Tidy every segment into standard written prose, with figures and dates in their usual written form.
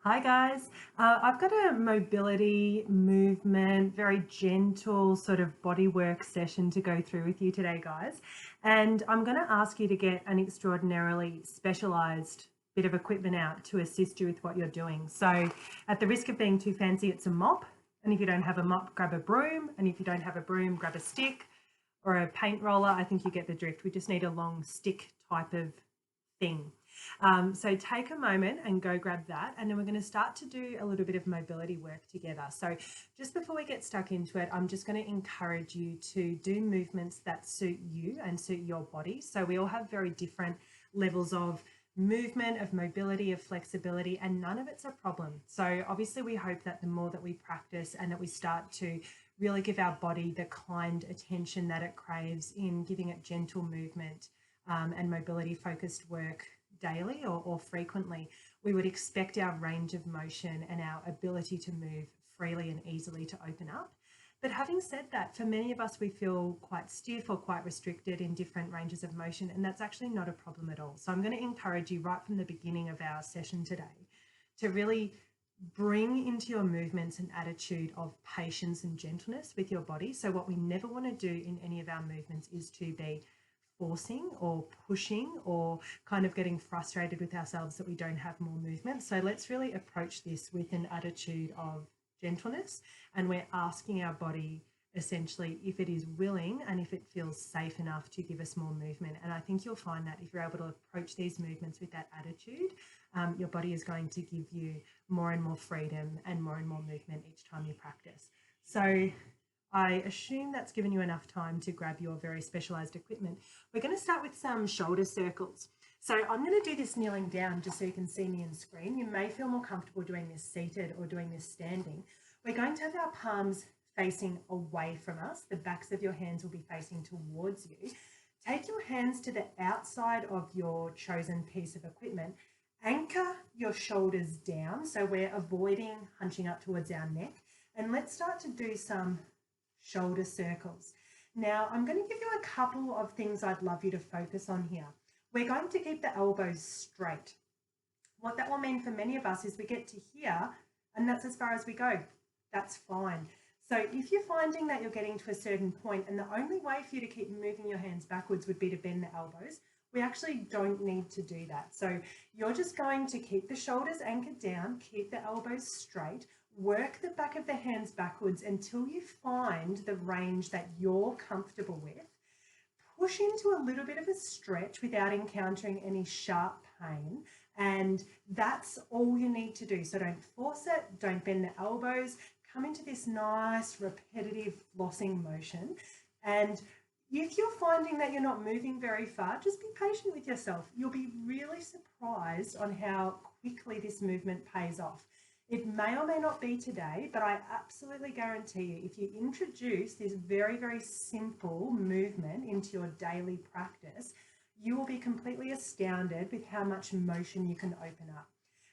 Hi guys, I've got a mobility movement, very gentle sort of body work session to go through with you today, guys. And I'm going to ask you to get an extraordinarily specialized bit of equipment out to assist you with what you're doing. So, at the risk of being too fancy, it's a mop. And if you don't have a mop, grab a broom. And if you don't have a broom, grab a stick or a paint roller. I think you get the drift. We just need a long stick type of thing. So take a moment and go grab that, and then we're going to start to do a little bit of mobility work together. So just before we get stuck into it, I'm just going to encourage you to do movements that suit you and suit your body. So we all have very different levels of movement, of mobility, of flexibility, and none of it's a problem. So obviously we hope that the more that we practice and that we start to really give our body the kind attention that it craves in giving it gentle movement and mobility focused work daily or frequently, we would expect our range of motion and our ability to move freely and easily to open up. But having said that, for many of us, we feel quite stiff or quite restricted in different ranges of motion, and that's actually not a problem at all. So I'm going to encourage you right from the beginning of our session today to really bring into your movements an attitude of patience and gentleness with your body. So what we never want to do in any of our movements is to be forcing or pushing or kind of getting frustrated with ourselves that we don't have more movement. So let's really approach this with an attitude of gentleness, and we're asking our body essentially if it is willing and if it feels safe enough to give us more movement. And I think you'll find that if you're able to approach these movements with that attitude, your body is going to give you more and more freedom and more movement each time you practice. So I assume that's given you enough time to grab your very specialized equipment. We're going to start with some shoulder circles. So I'm going to do this kneeling down just so you can see me in screen. You may feel more comfortable doing this seated or doing this standing. We're going to have our palms facing away from us. The backs of your hands will be facing towards you. Take your hands to the outside of your chosen piece of equipment. Anchor your shoulders down so we're avoiding hunching up towards our neck. And let's start to do some shoulder circles. Now, I'm going to give you a couple of things I'd love you to focus on here. We're going to keep the elbows straight. What that will mean for many of us is we get to here and that's as far as we go. That's fine. So if you're finding that you're getting to a certain point and the only way for you to keep moving your hands backwards would be to bend the elbows, we actually don't need to do that. So you're just going to keep the shoulders anchored down, keep the elbows straight, work the back of the hands backwards until you find the range that you're comfortable with. Push into a little bit of a stretch without encountering any sharp pain. And that's all you need to do. So don't force it, don't bend the elbows, come into this nice repetitive flossing motion. And if you're finding that you're not moving very far, just be patient with yourself. You'll be really surprised on how quickly this movement pays off. It may or may not be today, but I absolutely guarantee you, if you introduce this very simple movement into your daily practice, you will be completely astounded with how much motion you can open up.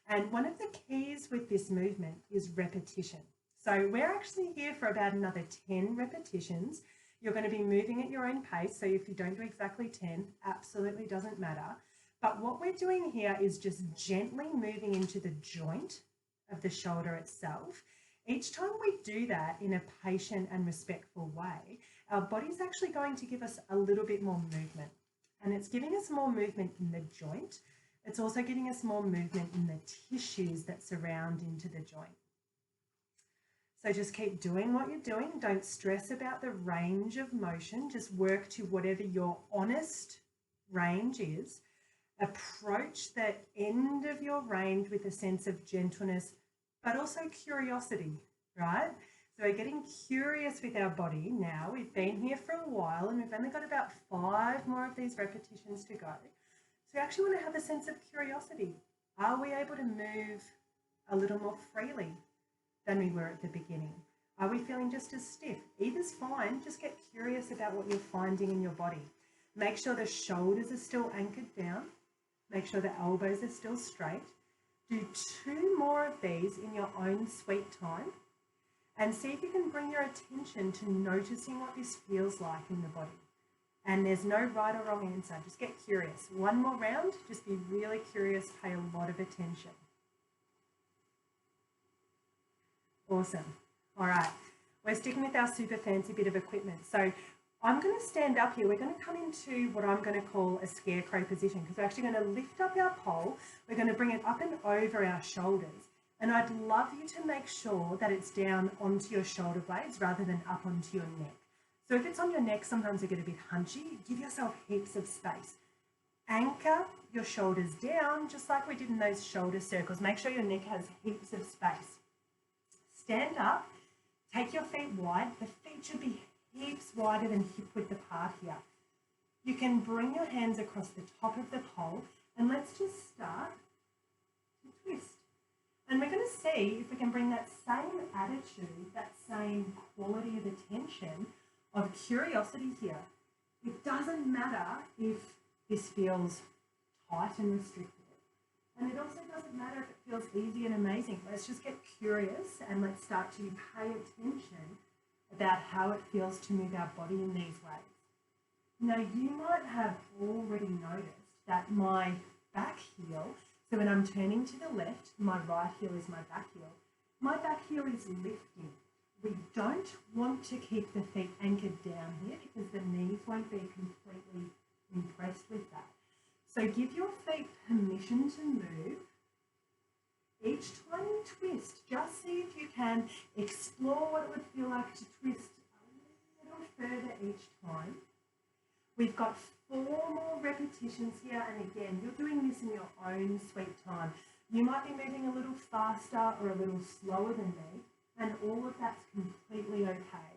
And one of the keys with this movement is repetition. So we're actually here for about another 10 repetitions. You're going to be moving at your own pace. So if you don't do exactly 10, absolutely doesn't matter. But what we're doing here is just gently moving into the joint of the shoulder itself. Each time we do that in a patient and respectful way, our body's actually going to give us a little bit more movement. And it's giving us more movement in the joint. It's also giving us more movement in the tissues that surround into the joint. So just keep doing what you're doing. Don't stress about the range of motion. Just work to whatever your honest range is. Approach the end of your range with a sense of gentleness, but also curiosity, right? So we're getting curious with our body now. We've been here for a while and we've only got about 5 more of these repetitions to go. So we actually want to have a sense of curiosity. Are we able to move a little more freely than we were at the beginning? Are we feeling just as stiff? Either's fine, just get curious about what you're finding in your body. Make sure the shoulders are still anchored down. Make sure the elbows are still straight. Do 2 more of these in your own sweet time and see if you can bring your attention to noticing what this feels like in the body. And there's no right or wrong answer, just get curious. 1 more round, just be really curious, pay a lot of attention. Awesome. All right. We're sticking with our super fancy bit of equipment. So I'm going to stand up here. We're going to come into what I'm going to call a scarecrow position because we're actually going to lift up our pole. We're going to bring it up and over our shoulders. And I'd love you to make sure that it's down onto your shoulder blades rather than up onto your neck. So if it's on your neck, sometimes they get a bit hunchy. Give yourself heaps of space. Anchor your shoulders down, just like we did in those shoulder circles. Make sure your neck has heaps of space. Stand up, take your feet wide. The feet should be heaps wider than hip width apart here. You can bring your hands across the top of the pole and let's just start to twist. And we're going to see if we can bring that same attitude, that same quality of attention, of curiosity here. It doesn't matter if this feels tight and restricted. And it also doesn't matter if it feels easy and amazing. Let's just get curious and let's start to pay attention about how it feels to move our body in these ways. Now, you might have already noticed that my back heel, so when I'm turning to the left, my right heel is my back heel. My back heel is lifting. We don't want to keep the feet anchored down here because the knees won't be completely impressed with that. So give your feet permission to move. Each time you twist, just see if you can explore what it would feel like to twist a little further each time. We've got 4 more repetitions here, and again, you're doing this in your own sweet time. You might be moving a little faster or a little slower than me, and all of that's completely okay.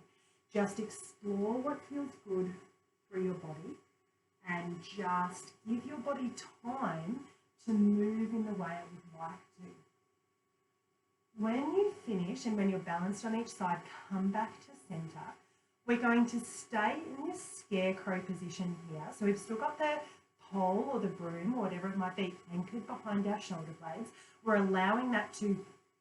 Just explore what feels good through your body and just give your body time to move in the way it would like to. When you finish and when you're balanced on each side, come back to center. We're going to stay in this scarecrow position here. So we've still got the pole or the broom or whatever it might be anchored behind our shoulder blades. We're allowing that to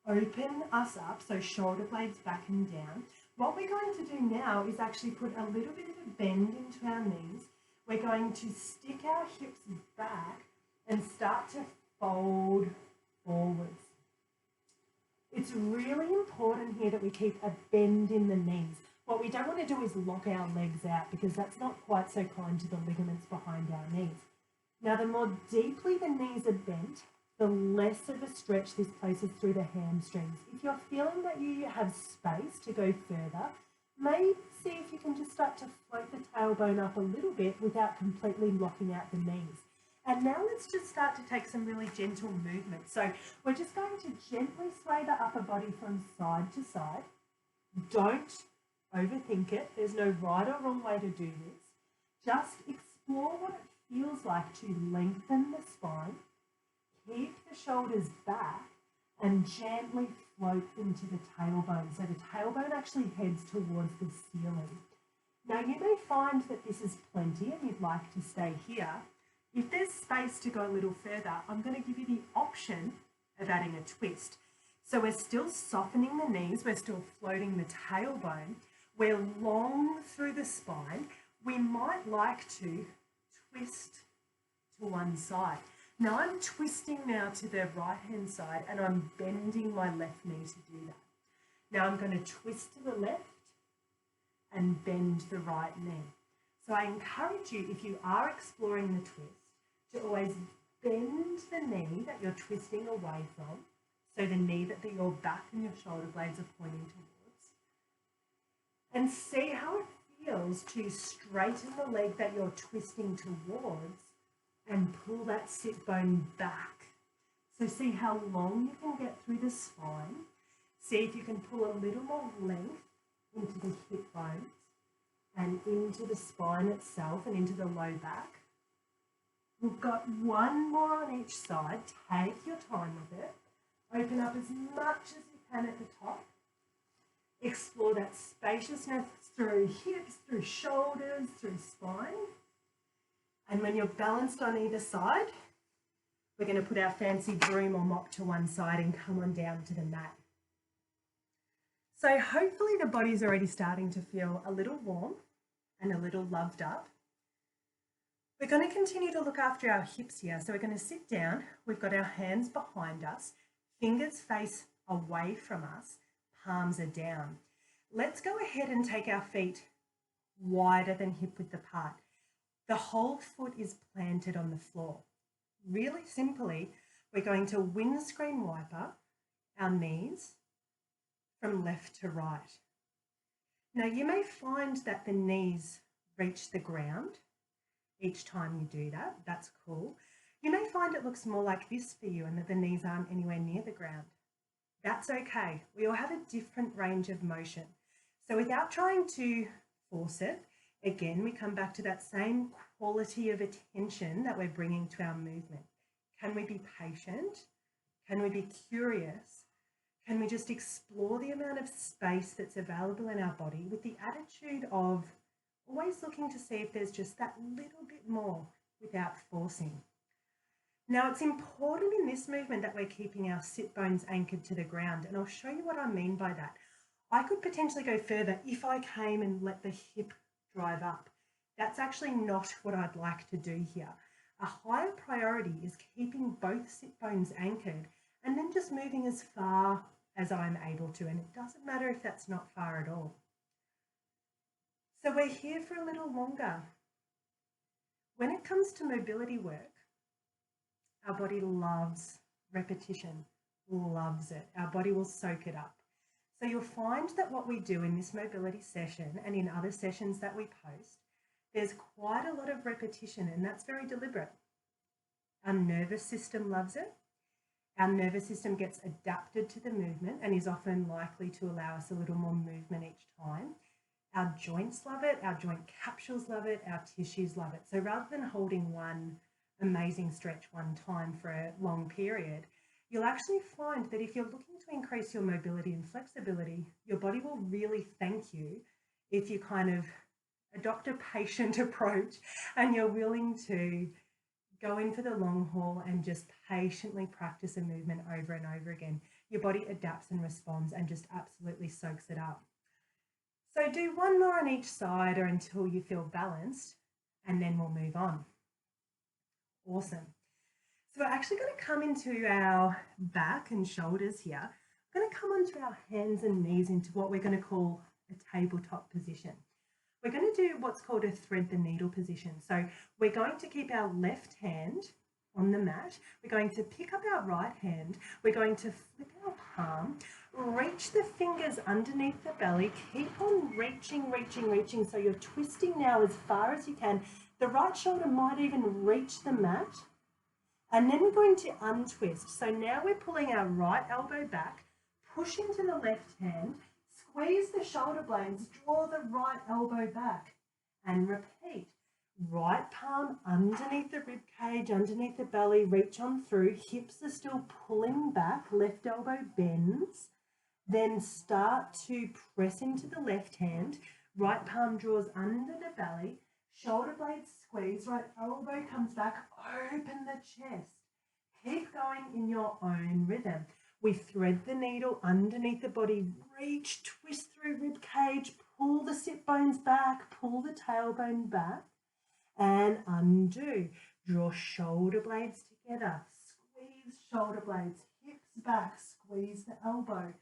open us up, so shoulder blades back and down. What we're going to do now is actually put a little bit of a bend into our knees. We're going to stick our hips back and start to fold forwards. It's really important here that we keep a bend in the knees. What we don't want to do is lock our legs out because that's not quite so kind to the ligaments behind our knees. Now, the more deeply the knees are bent, the less of a stretch this places through the hamstrings. If you're feeling that you have space to go further, maybe see if you can just start to float the tailbone up a little bit without completely locking out the knees. And now let's just start to take some really gentle movement. So we're just going to gently sway the upper body from side to side. Don't overthink it. There's no right or wrong way to do this. Just explore what it feels like to lengthen the spine, keep the shoulders back, and gently float into the tailbone. So the tailbone actually heads towards the ceiling. Now you may find that this is plenty and you'd like to stay here. If there's space to go a little further, I'm going to give you the option of adding a twist. So we're still softening the knees, we're still floating the tailbone, we're long through the spine. We might like to twist to one side. Now I'm twisting now to the right-hand side and I'm bending my left knee to do that. Now I'm going to twist to the left and bend the right knee. So I encourage you, if you are exploring the twist, to always bend the knee that you're twisting away from, so the knee that your back and your shoulder blades are pointing towards, and see how it feels to straighten the leg that you're twisting towards and pull that sit bone back. So see how long you can get through the spine. See if you can pull a little more length into the hip bones and into the spine itself and into the low back. We've got one more on each side. Take your time with it. Open up as much as you can at the top. Explore that spaciousness through hips, through shoulders, through spine. And when you're balanced on either side, we're going to put our fancy broom or mop to one side and come on down to the mat. So hopefully the body's already starting to feel a little warm and a little loved up. We're going to continue to look after our hips here. So we're going to sit down. We've got our hands behind us, fingers face away from us, palms are down. Let's go ahead and take our feet wider than hip width apart. The whole foot is planted on the floor. Really simply, we're going to windscreen wiper our knees from left to right. Now you may find that the knees reach the ground each time you do that. That's cool. You may find it looks more like this for you and that the knees aren't anywhere near the ground. That's okay. We all have a different range of motion. So without trying to force it, again, we come back to that same quality of attention that we're bringing to our movement. Can we be patient? Can we be curious? Can we just explore the amount of space that's available in our body with the attitude of always looking to see if there's just that little bit more without forcing? Now, it's important in this movement that we're keeping our sit bones anchored to the ground, and I'll show you what I mean by that. I could potentially go further if I came and let the hip drive up. That's actually not what I'd like to do here. A higher priority is keeping both sit bones anchored and then just moving as far as I'm able to, and it doesn't matter if that's not far at all. So we're here for a little longer. When it comes to mobility work, our body loves repetition, loves it. Our body will soak it up. So you'll find that what we do in this mobility session and in other sessions that we post, there's quite a lot of repetition, and that's very deliberate. Our nervous system loves it. Our nervous system gets adapted to the movement and is often likely to allow us a little more movement each time. Our joints love it. Our joint capsules love it. Our tissues love it. So rather than holding one amazing stretch one time for a long period, you'll actually find that if you're looking to increase your mobility and flexibility, your body will really thank you if you kind of adopt a patient approach and you're willing to go in for the long haul and just patiently practice a movement over and over again. Your body adapts and responds and just absolutely soaks it up. So do one more on each side or until you feel balanced, and then we'll move on. Awesome. So we're actually going to come into our back and shoulders here. We're going to come onto our hands and knees into what we're going to call a tabletop position. We're going to do what's called a thread the needle position. So we're going to keep our left hand on the mat. We're going to pick up our right hand. We're going to flip our palm, reach the fingers underneath the belly. Keep on reaching, reaching, reaching. So you're twisting now as far as you can. The right shoulder might even reach the mat. And then we're going to untwist. So now we're pulling our right elbow back, push into the left hand, squeeze the shoulder blades, draw the right elbow back, and repeat. Right palm underneath the rib cage, underneath the belly, reach on through, hips are still pulling back, left elbow bends, then start to press into the left hand, right palm draws under the belly, shoulder blades squeeze, right elbow comes back, open the chest. Keep going in your own rhythm. We thread the needle underneath the body, reach, twist through rib cage, pull the sit bones back, pull the tailbone back, and undo. Draw shoulder blades together, squeeze shoulder blades, hips back, squeeze the elbow.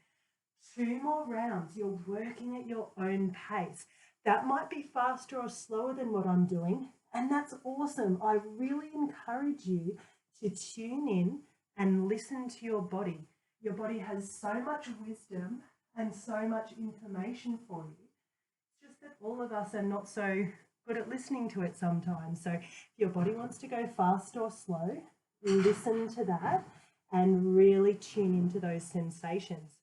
2 more rounds. You're working at your own pace. That might be faster or slower than what I'm doing, and that's awesome. I really encourage you to tune in and listen to your body. Your body has so much wisdom and so much information for you. It's just that all of us are not so good at listening to it sometimes. So if your body wants to go fast or slow, listen to that and really tune into those sensations.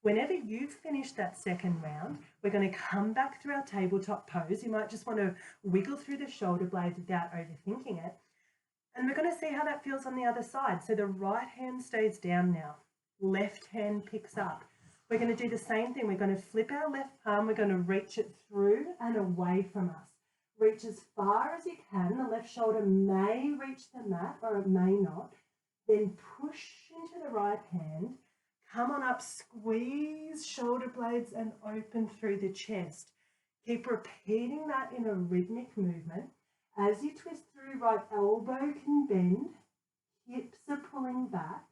Whenever you've finished that second round, we're going to come back through our tabletop pose. You might just want to wiggle through the shoulder blades without overthinking it. And we're going to see how that feels on the other side. So the right hand stays down now. Left hand picks up. We're going to do the same thing. We're going to flip our left palm. We're going to reach it through and away from us. Reach as far as you can. The left shoulder may reach the mat or it may not. Then push into the right hand. Come on up, squeeze shoulder blades and open through the chest. Keep repeating that in a rhythmic movement. As you twist through, right elbow can bend, hips are pulling back,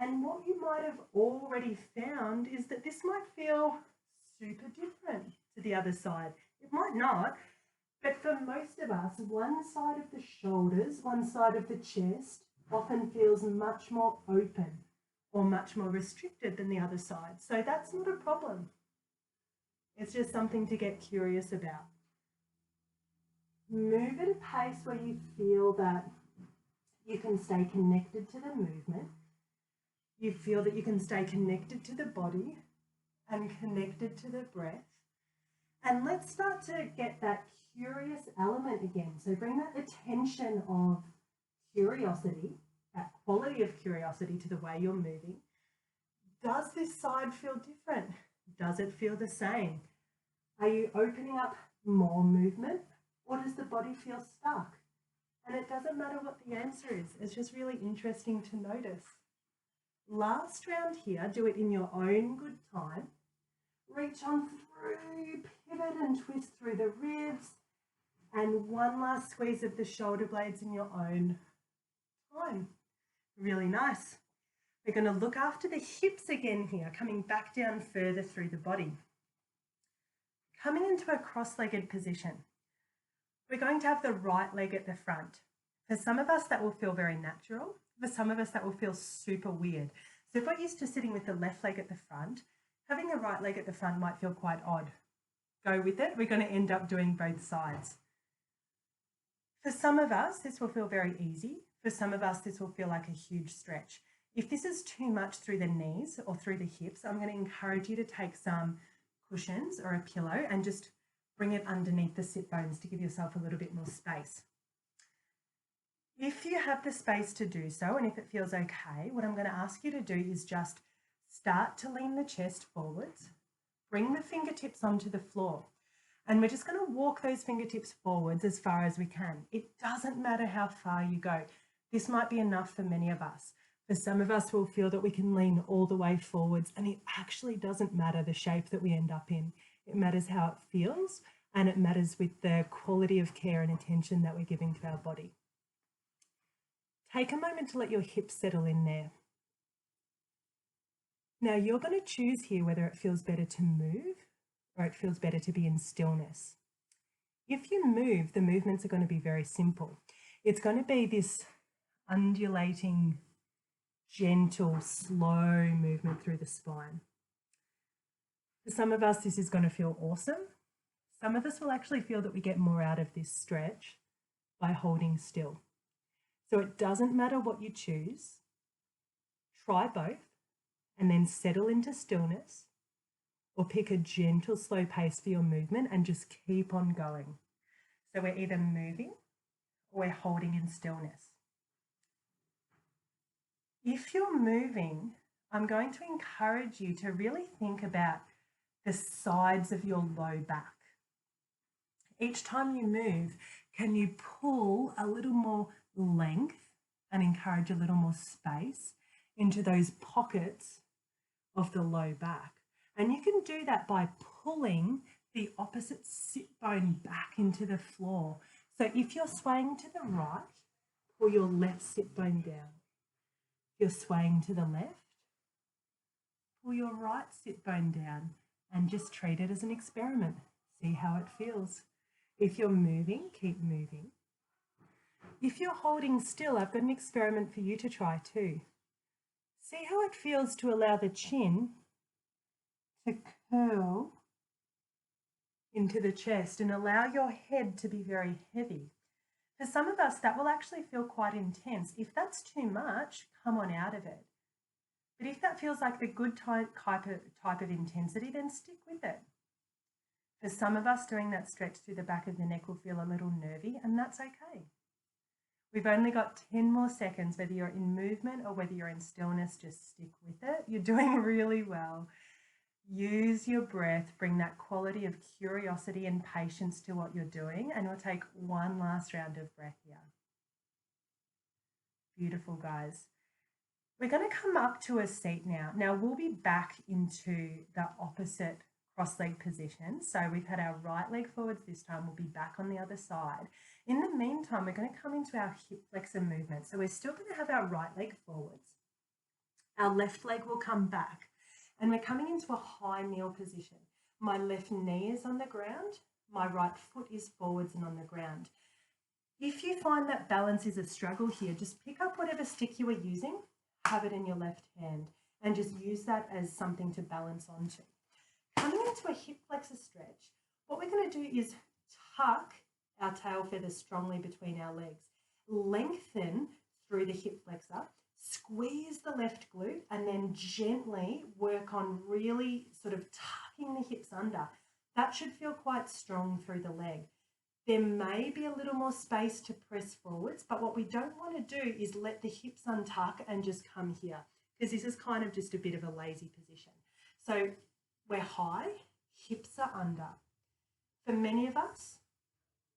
And what you might have already found is that this might feel super different to the other side. It might not, but for most of us, one side of the shoulders, one side of the chest often feels much more open or much more restricted than the other side. So that's not a problem. It's just something to get curious about. Move at a pace where you feel that you can stay connected to the movement. You feel that you can stay connected to the body and connected to the breath. And let's start to get that curious element again. So bring that attention of curiosity, that quality of curiosity to the way you're moving. Does this side feel different? Does it feel the same? Are you opening up more movement, or does the body feel stuck? And it doesn't matter what the answer is. It's just really interesting to notice. Last round here, do it in your own good time. Reach on through, pivot and twist through the ribs. And one last squeeze of the shoulder blades in your own time. Really nice. We're going to look after the hips again here, coming back down further through the body. Coming into a cross-legged position. We're going to have the right leg at the front. For some of us, that will feel very natural. For some of us, that will feel super weird. So if we're used to sitting with the left leg at the front, having the right leg at the front might feel quite odd. Go with it. We're going to end up doing both sides. For some of us, this will feel very easy. For some of us, this will feel like a huge stretch. If this is too much through the knees or through the hips, I'm going to encourage you to take some cushions or a pillow and just bring it underneath the sit bones to give yourself a little bit more space. If you have the space to do so, and if it feels okay, what I'm going to ask you to do is just start to lean the chest forwards, bring the fingertips onto the floor, and we're just going to walk those fingertips forwards as far as we can. It doesn't matter how far you go. This might be enough for many of us. For some of us, we'll feel that we can lean all the way forwards, and it actually doesn't matter the shape that we end up in. It matters how it feels, and it matters with the quality of care and attention that we're giving to our body. Take a moment to let your hips settle in there. Now you're going to choose here whether it feels better to move or it feels better to be in stillness. If you move, the movements are going to be very simple. It's going to be this undulating, gentle, slow movement through the spine. For some of us, this is going to feel awesome. Some of us will actually feel that we get more out of this stretch by holding still. So it doesn't matter what you choose. Try both and then settle into stillness, or pick a gentle, slow pace for your movement and just keep on going. So we're either moving or we're holding in stillness. If you're moving, I'm going to encourage you to really think about the sides of your low back. Each time you move, can you pull a little more length and encourage a little more space into those pockets of the low back? And you can do that by pulling the opposite sit bone back into the floor. So if you're swaying to the right, pull your left sit bone down. If you're swaying to the left, pull your right sit bone down and just treat it as an experiment. See how it feels. If you're moving, keep moving. If you're holding still, I've got an experiment for you to try too. See how it feels to allow the chin to curl into the chest and allow your head to be very heavy. For some of us, that will actually feel quite intense. If that's too much, come on out of it. But if that feels like the good type of intensity, then stick with it. For some of us, doing that stretch through the back of the neck will feel a little nervy, and that's okay. We've only got 10 more seconds, whether you're in movement or whether you're in stillness, just stick with it. You're doing really well. Use your breath, bring that quality of curiosity and patience to what you're doing, and we'll take one last round of breath here. Beautiful, guys. We're going to come up to a seat now. Now we'll be back into the opposite cross-leg position. So we've had our right leg forwards this time. We'll be back on the other side. In the meantime, we're going to come into our hip flexor movement. So we're still going to have our right leg forwards. Our left leg will come back and we're coming into a high kneel position. My left knee is on the ground, my right foot is forwards and on the ground. If you find that balance is a struggle here, just pick up whatever stick you are using, have it in your left hand, and just use that as something to balance onto. Coming into a hip flexor stretch, what we're going to do is tuck our tail feathers strongly between our legs, lengthen through the hip flexor, squeeze the left glute, and then gently work on really sort of tucking the hips under. That should feel quite strong through the leg. There may be a little more space to press forwards, but what we don't want to do is let the hips untuck and just come here, because this is kind of just a bit of a lazy position. So we're high, hips are under. For many of us,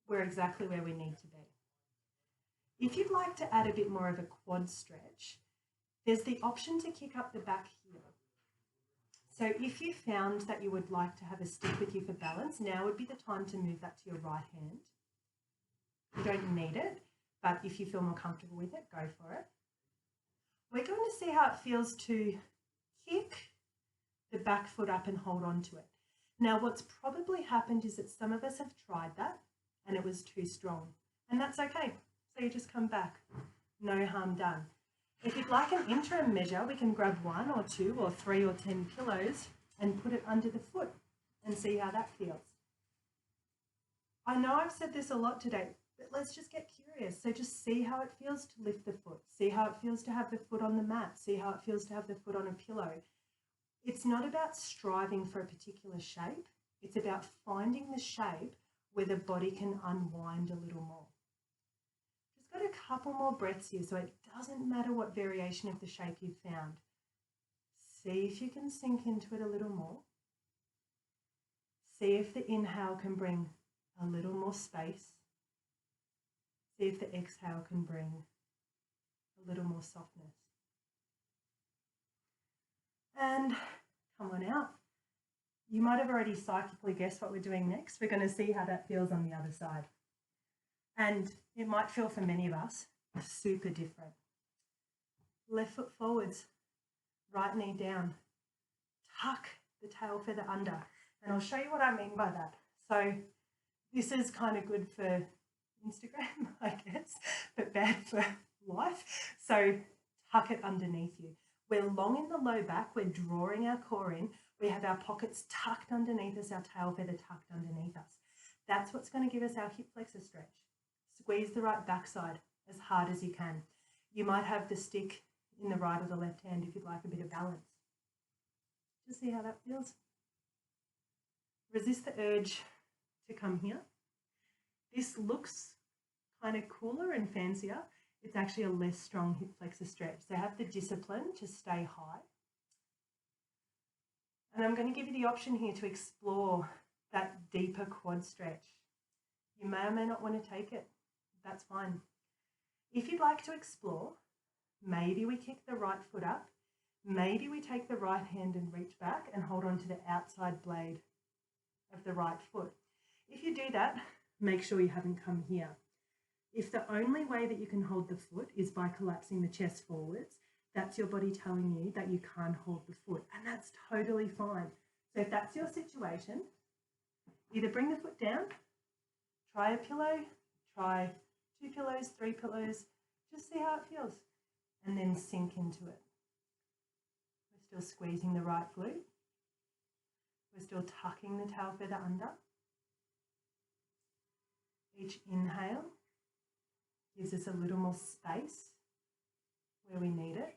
we're exactly where we need to be. If you'd like to add a bit more of a quad stretch, there's the option to kick up the back heel. So if you found that you would like to have a stick with you for balance, now would be the time to move that to your right hand. You don't need it, but if you feel more comfortable with it, go for it. We're going to see how it feels to kick the back foot up and hold on to it. Now, what's probably happened is that some of us have tried that and it was too strong, and that's okay. So you just come back, no harm done. If you'd like an interim measure, we can grab 1 or 2 or 3 or 10 pillows and put it under the foot and see how that feels. I know I've said this a lot today, but let's just get curious. So just see how it feels to lift the foot. See how it feels to have the foot on the mat. See how it feels to have the foot on a pillow. It's not about striving for a particular shape. It's about finding the shape where the body can unwind a little more. Just got a couple more breaths here, so it doesn't matter what variation of the shape you've found. See if you can sink into it a little more. See if the inhale can bring a little more space. See if the exhale can bring a little more softness. And come on out. You might have already psychically guessed what we're doing next. We're going to see how that feels on the other side. And it might feel for many of us super different. Left foot forwards, right knee down. Tuck the tail feather under. And I'll show you what I mean by that. So this is kind of good for Instagram, I guess, but bad for life. So tuck it underneath you. We're long in the low back, we're drawing our core in, we have our pockets tucked underneath us, our tail feather tucked underneath us. That's what's going to give us our hip flexor stretch. Squeeze the right backside as hard as you can. You might have the stick in the right or the left hand if you'd like a bit of balance. Just see how that feels. Resist the urge to come here. This looks kind of cooler and fancier. It's actually a less strong hip flexor stretch. So have the discipline to stay high. And I'm going to give you the option here to explore that deeper quad stretch. You may or may not want to take it. That's fine. If you'd like to explore, maybe we kick the right foot up. Maybe we take the right hand and reach back and hold on to the outside blade of the right foot. If you do that, make sure you haven't come here. If the only way that you can hold the foot is by collapsing the chest forwards, that's your body telling you that you can't hold the foot, and that's totally fine. So if that's your situation, either bring the foot down, try a pillow, try 2 pillows, 3 pillows, just see how it feels, and then sink into it. We're still squeezing the right glute. We're still tucking the tail feather under. Each inhale gives us a little more space where we need it.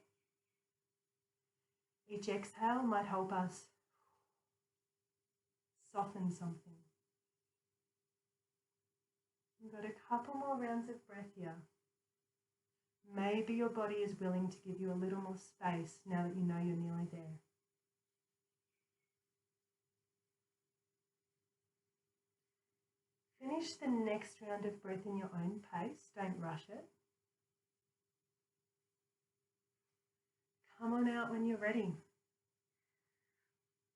Each exhale might help us soften something. We've got a couple more rounds of breath here. Maybe your body is willing to give you a little more space now that you know you're nearly there. Finish the next round of breath in your own pace. Don't rush it. Come on out when you're ready.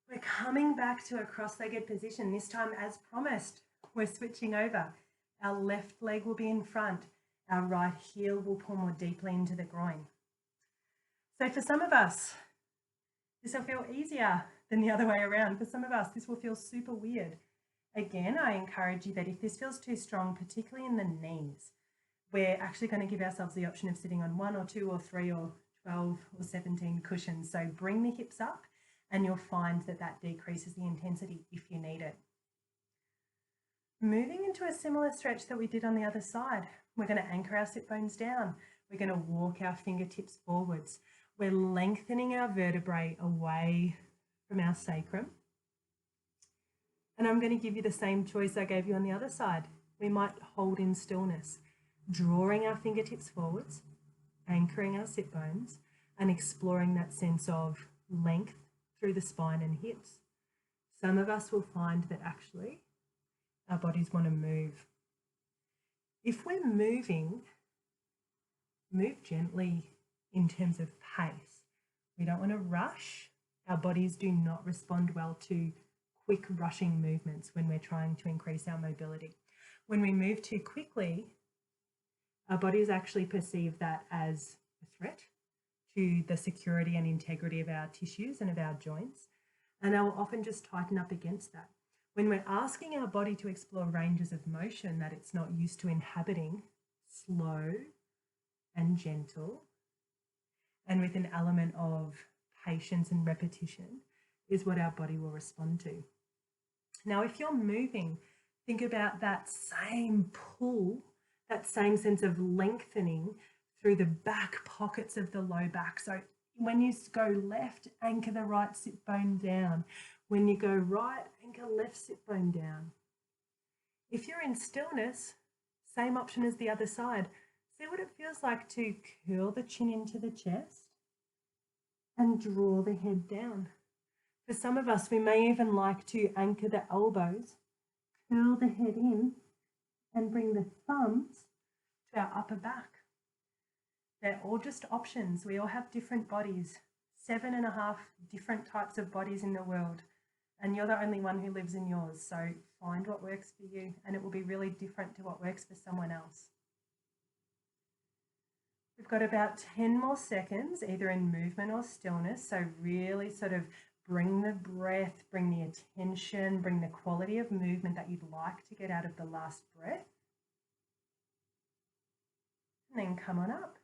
We're coming back to a cross-legged position. This time, as promised, we're switching over. Our left leg will be in front. Our right heel will pull more deeply into the groin. So for some of us, this will feel easier than the other way around. For some of us, this will feel super weird. Again, I encourage you that if this feels too strong, particularly in the knees, we're actually going to give ourselves the option of sitting on 1 or 2 or 3 or 12 or 17 cushions. So bring the hips up and you'll find that that decreases the intensity if you need it. Moving into a similar stretch that we did on the other side, we're going to anchor our sit bones down. We're going to walk our fingertips forwards. We're lengthening our vertebrae away from our sacrum. And I'm going to give you the same choice I gave you on the other side. We might hold in stillness, drawing our fingertips forwards, anchoring our sit bones, and exploring that sense of length through the spine and hips. Some of us will find that actually our bodies want to move. If we're moving, move gently in terms of pace. We don't want to rush. Our bodies do not respond well to quick rushing movements when we're trying to increase our mobility. When we move too quickly, our bodies actually perceive that as a threat to the security and integrity of our tissues and of our joints, and they'll often just tighten up against that. When we're asking our body to explore ranges of motion that it's not used to inhabiting, slow and gentle, and with an element of patience and repetition, is what our body will respond to. Now, if you're moving, think about that same pull, that same sense of lengthening through the back pockets of the low back. So when you go left, anchor the right sit bone down. When you go right, anchor left sit bone down. If you're in stillness, same option as the other side. See what it feels like to curl the chin into the chest and draw the head down. For some of us, we may even like to anchor the elbows, curl the head in, and bring the thumbs to our upper back. They're all just options. We all have different bodies, 7.5 different types of bodies in the world, and you're the only one who lives in yours. So find what works for you, and it will be really different to what works for someone else. We've got about 10 more seconds, either in movement or stillness. So really sort of bring the breath, bring the attention, bring the quality of movement that you'd like to get out of the last breath. And then come on up.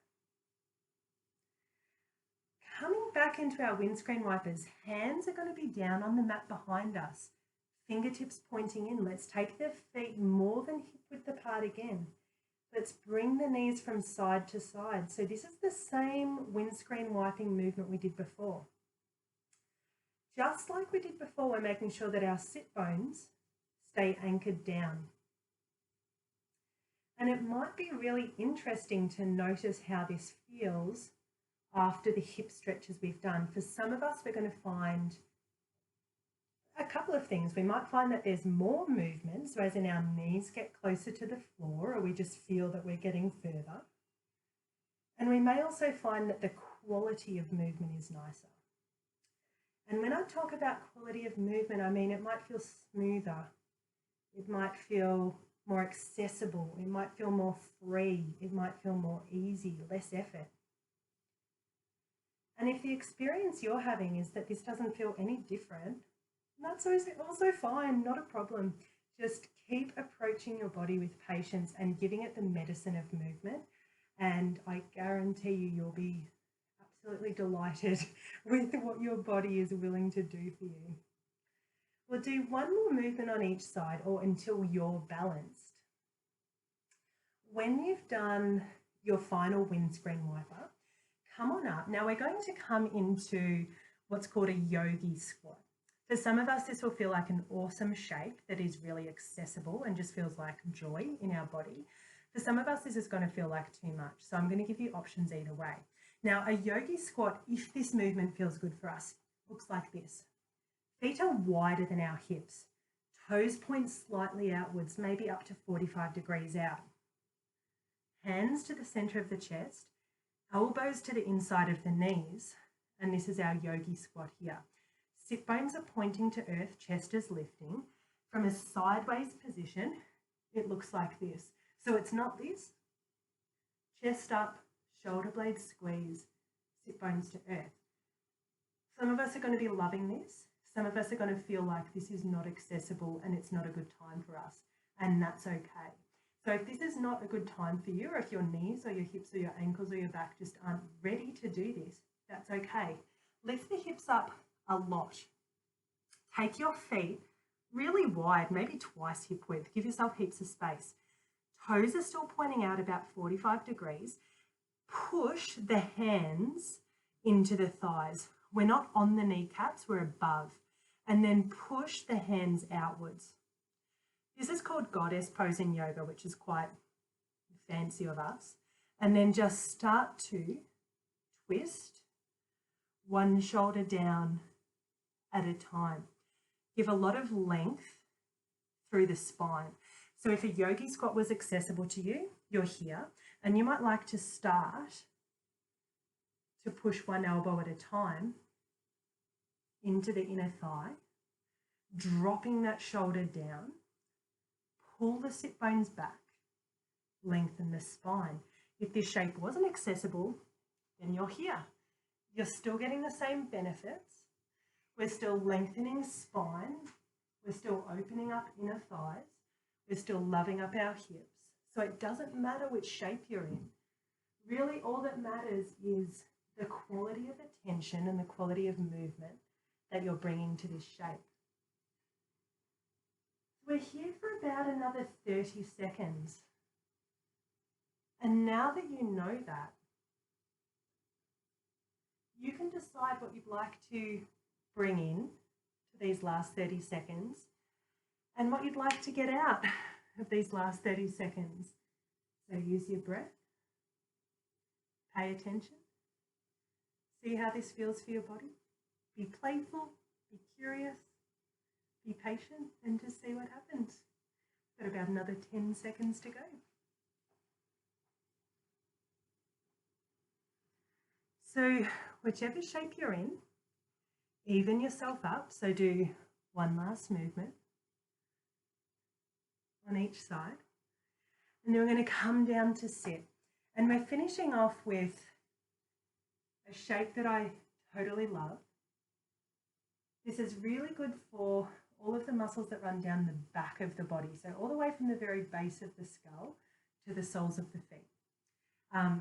Coming back into our windscreen wipers, hands are going to be down on the mat behind us. Fingertips pointing in. Let's take the feet more than hip width apart again. Let's bring the knees from side to side. So this is the same windscreen wiping movement we did before. Just like we did before, we're making sure that our sit bones stay anchored down. And it might be really interesting to notice how this feels after the hip stretches we've done. For some of us, we're going to find a couple of things. We might find that there's more movement, so as in our knees get closer to the floor, or we just feel that we're getting further. And we may also find that the quality of movement is nicer. And when I talk about quality of movement, I mean it might feel smoother, it might feel more accessible, it might feel more free, it might feel more easy, less effort. And if the experience you're having is that this doesn't feel any different, that's also fine, not a problem. Just keep approaching your body with patience and giving it the medicine of movement. And I guarantee you'll be absolutely delighted with what your body is willing to do for you. We'll do one more movement on each side, or until you're balanced. When you've done your final windscreen wiper, come on up. Now we're going to come into what's called a yogi squat. For some of us, this will feel like an awesome shape that is really accessible and just feels like joy in our body. For some of us, this is going to feel like too much. So I'm going to give you options either way. Now, a yogi squat, if this movement feels good for us, looks like this. Feet are wider than our hips. Toes point slightly outwards, maybe up to 45 degrees out. Hands to the center of the chest, elbows to the inside of the knees, and this is our yogi squat here. Sit bones are pointing to earth, chest is lifting. From a sideways position, it looks like this. So it's not this. Chest up, shoulder blades squeeze, sit bones to earth. Some of us are going to be loving this. Some of us are going to feel like this is not accessible and it's not a good time for us, and that's okay. So if this is not a good time for you, or if your knees or your hips or your ankles or your back just aren't ready to do this, that's okay. Lift the hips up a lot. Take your feet really wide, maybe twice hip width. Give yourself heaps of space. Toes are still pointing out about 45 degrees. Push the hands into the thighs. We're not on the kneecaps, we're above. And then push the hands outwards. This is called goddess pose in yoga, which is quite fancy of us. And then just start to twist one shoulder down at a time. Give a lot of length through the spine. So if a yogi squat was accessible to you, you're here, and you might like to start to push one elbow at a time into the inner thigh, dropping that shoulder down, pull the sit bones back, lengthen the spine. If this shape wasn't accessible, then you're here. You're still getting the same benefits. We're still lengthening spine. We're still opening up inner thighs. We're still loving up our hips. So it doesn't matter which shape you're in. Really, all that matters is the quality of attention and the quality of movement that you're bringing to this shape. We're here for about another 30 seconds. And now that you know that, you can decide what you'd like to bring in to these last 30 seconds and what you'd like to get out of these last 30 seconds. So use your breath, pay attention, see how this feels for your body, be playful, be curious, be patient, and just see what happens. Got about another 10 seconds to go. So whichever shape you're in, even yourself up. So do one last movement on each side. And then we're going to come down to sit. And we're finishing off with a shape that I totally love. This is really good for all of the muscles that run down the back of the body. So all the way from the very base of the skull to the soles of the feet. Our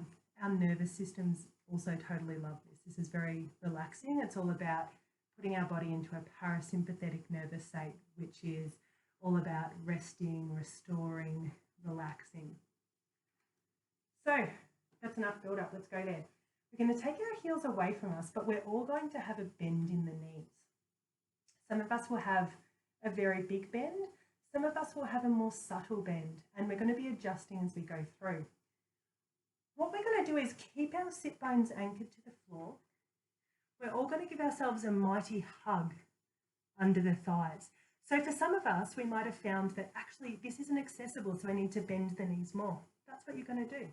nervous systems also totally love this. This is very relaxing. It's all about putting our body into a parasympathetic nervous state, which is all about resting, restoring, relaxing. So that's enough build up. Let's go there. We're going to take our heels away from us, but we're all going to have a bend in the knees. Some of us will have a very big bend. Some of us will have a more subtle bend, and we're going to be adjusting as we go through. What we're going to do is keep our sit bones anchored to the floor. We're all going to give ourselves a mighty hug under the thighs. So for some of us, we might have found that actually this isn't accessible, so I need to bend the knees more. That's what you're going to do.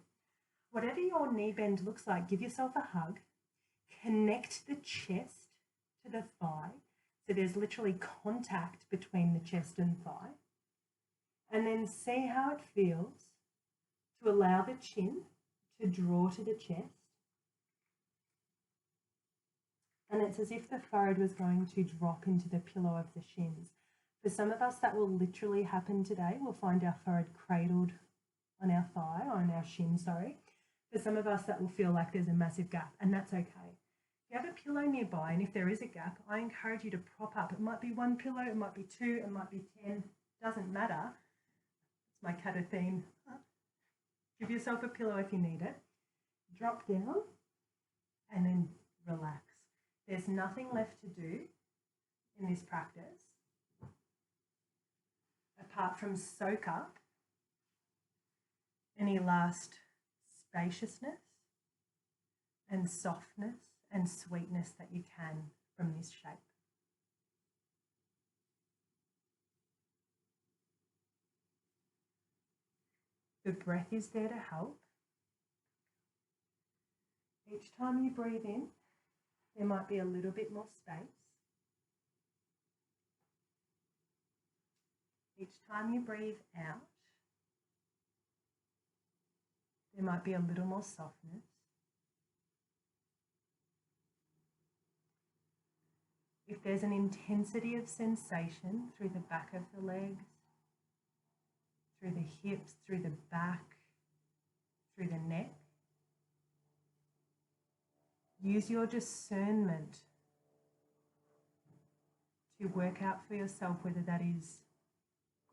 Whatever your knee bend looks like, give yourself a hug. Connect the chest to the thigh. So there's literally contact between the chest and thigh. And then see how it feels to allow the chin to draw to the chest. And it's as if the forehead was going to drop into the pillow of the shins. For some of us, that will literally happen today. We'll find our forehead cradled on our thigh, or on our shin, sorry. For some of us, that will feel like there's a massive gap, and that's okay. If you have a pillow nearby, and if there is a gap, I encourage you to prop up. It might be one pillow, it might be two, it might be 10, doesn't matter. It's my cat theme. Give yourself a pillow if you need it. Drop down and then relax. There's nothing left to do in this practice apart from soak up any last spaciousness and softness and sweetness that you can from this shape. The breath is there to help. Each time you breathe in, there might be a little bit more space. Each time you breathe out, there might be a little more softness. If there's an intensity of sensation through the back of the legs, through the hips, through the back, through the neck, use your discernment to work out for yourself whether that is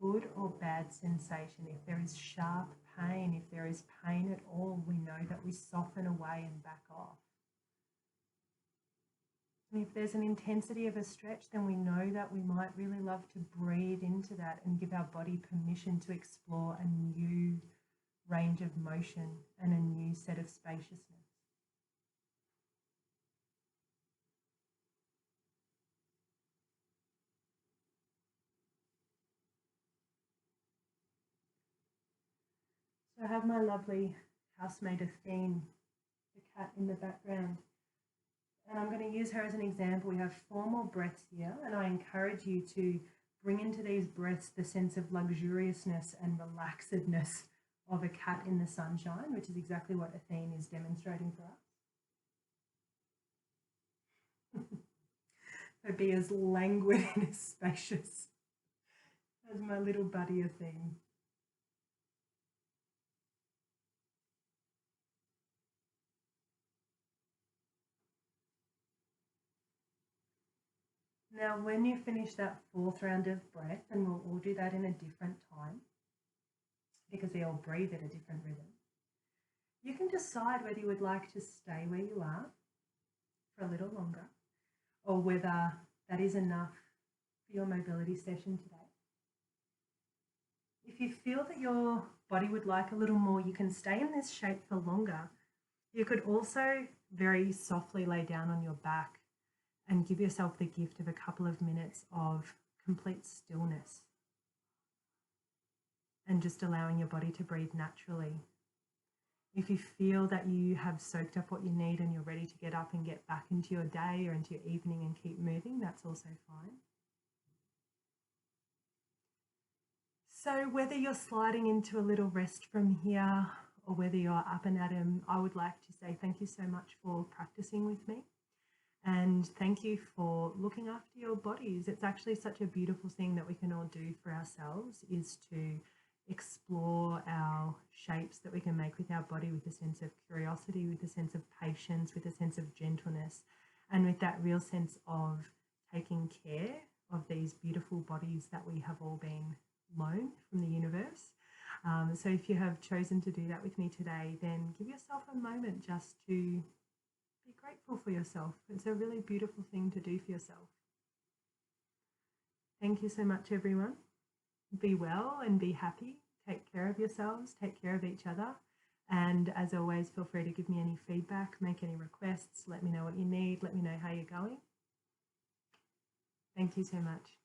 good or bad sensation. If there is sharp pain, if there is pain at all, we know that we soften away and back off. And if there's an intensity of a stretch, then we know that we might really love to breathe into that and give our body permission to explore a new range of motion and a new set of spaciousness. So I have my lovely housemate Athene, the cat in the background. And I'm going to use her as an example. We have 4 more breaths here, and I encourage you to bring into these breaths the sense of luxuriousness and relaxedness of a cat in the sunshine, which is exactly what Athene is demonstrating for us. So be as languid and as spacious as my little buddy Athene. Now, when you finish that 4th round of breath, and we'll all do that in a different time because we all breathe at a different rhythm, you can decide whether you would like to stay where you are for a little longer or whether that is enough for your mobility session today. If you feel that your body would like a little more, you can stay in this shape for longer. You could also very softly lay down on your back and give yourself the gift of a couple of minutes of complete stillness and just allowing your body to breathe naturally. If you feel that you have soaked up what you need and you're ready to get up and get back into your day or into your evening and keep moving, that's also fine. So whether you're sliding into a little rest from here or whether you're up and at 'em, I would like to say thank you so much for practicing with me. And thank you for looking after your bodies. It's actually such a beautiful thing that we can all do for ourselves, is to explore our shapes that we can make with our body with a sense of curiosity, with a sense of patience, with a sense of gentleness, and with that real sense of taking care of these beautiful bodies that we have all been loaned from the universe. So if you have chosen to do that with me today, then give yourself a moment just to be grateful for yourself. It's a really beautiful thing to do for yourself. Thank you so much, everyone. Be well and be happy. Take care of yourselves, take care of each other. And as always, feel free to give me any feedback, make any requests, let me know what you need, let me know how you're going. Thank you so much.